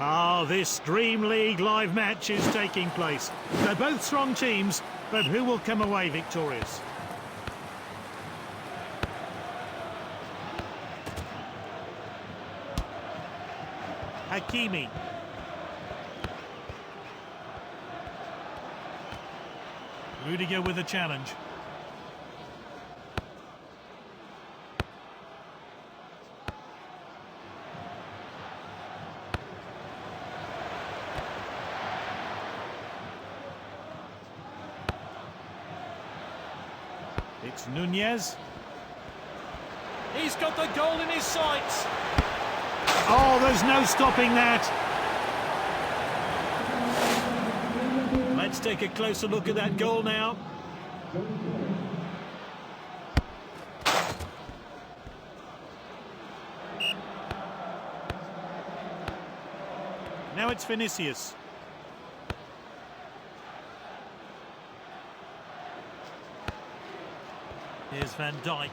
Ah, this Dream League live match is taking place. They're both strong teams, but who will come away victorious? Hakimi. Rudiger with a challenge. It's Nunez. He's got the goal in his sights. Oh, there's no stopping that. Let's take a closer look at that goal now. Now it's Vinicius. Here's Van Dijk.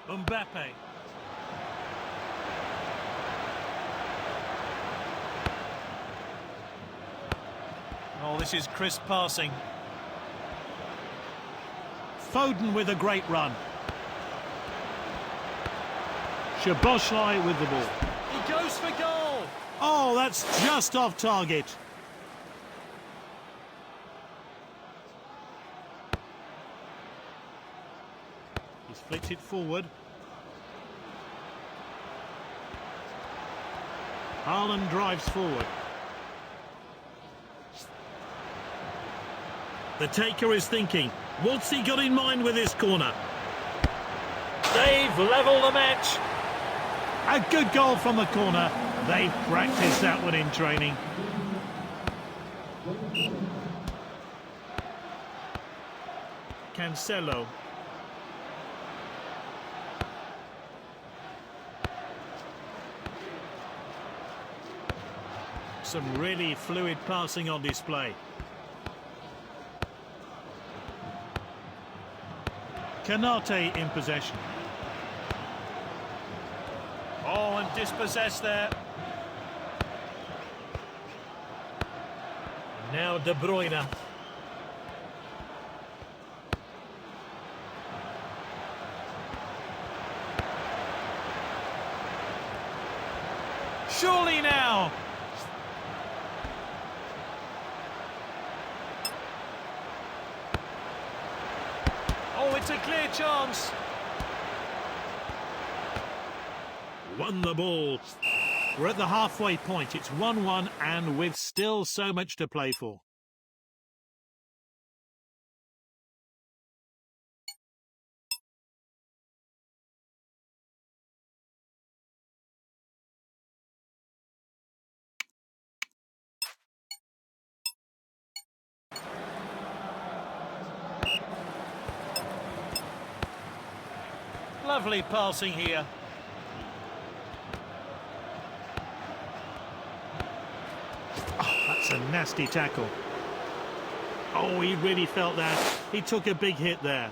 Mbappe. Oh, this is crisp passing. Foden with a great run. Szoboszlai with the ball. He goes for goal. Oh, that's just off target. He's flicked it forward. Haaland drives forward. The taker is thinking, what's he got in mind with this corner? They've levelled the match. A good goal from the corner. They've practiced that one in training. Cancelo. Some really fluid passing on display. Kanate in possession. Oh, and dispossessed there. Now De Bruyne. Surely now. Oh, it's a clear chance. Won the ball. We're at the halfway point. It's 1-1 and with still so much to play for. Lovely passing here. That's a nasty tackle. Oh, he really felt that. He took a big hit there.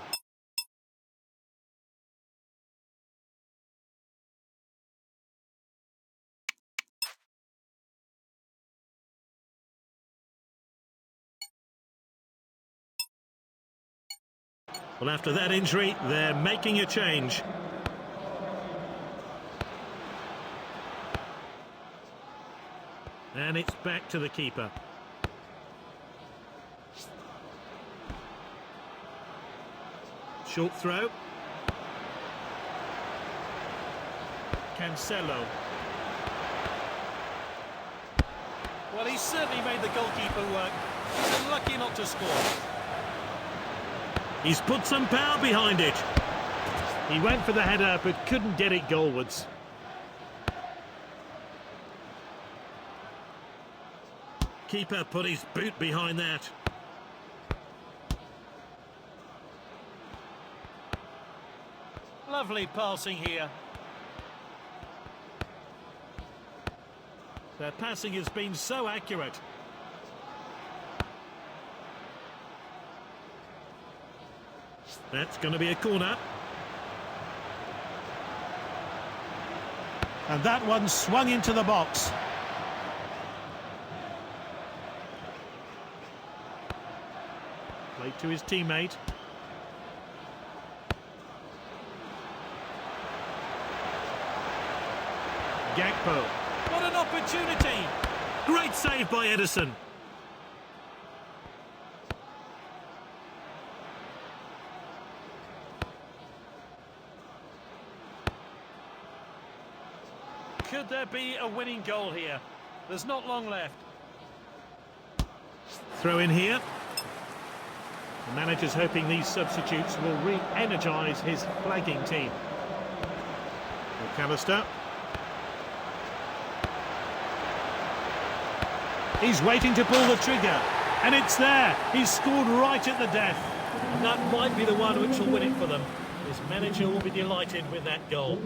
Well, after that injury, they're making a change. And it's back to the keeper. Short throw. Cancelo. Well, he's certainly made the goalkeeper work. He's unlucky not to score. He's put some power behind it. He went for the header but couldn't get it goalwards. Keeper put his boot behind that. Lovely passing here. Their passing has been so accurate. That's going to be a corner. And that one swung into the box. Played to his teammate. Gakpo. What an opportunity! Great save by Edison. Could there be a winning goal here? There's not long left. Throw in here. The manager's hoping these substitutes will re-energise his flagging team. McAllister. He's waiting to pull the trigger. And it's there. He's scored right at the death. And that might be the one which will win it for them. His manager will be delighted with that goal.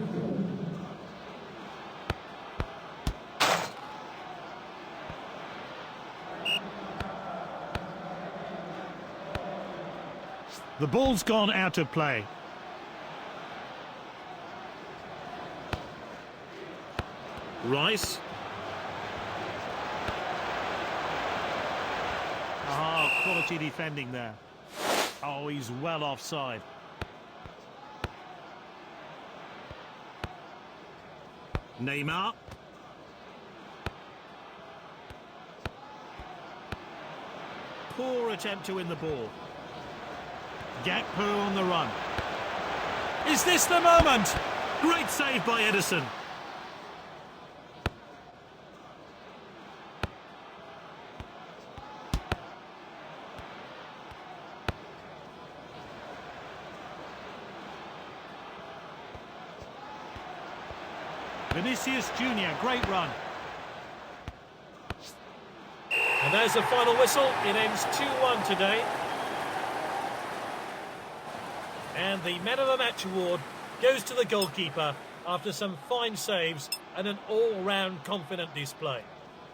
The ball's gone out of play. Rice. Ah, quality defending there. Oh, he's well offside. Neymar. Poor attempt to win the ball. Gakpo on the run. Is this the moment? Great save by Edison. Vinicius Junior, great run. And there's the final whistle. It ends 2-1 today. And the Man of the Match award goes to the goalkeeper after some fine saves and an all-round confident display.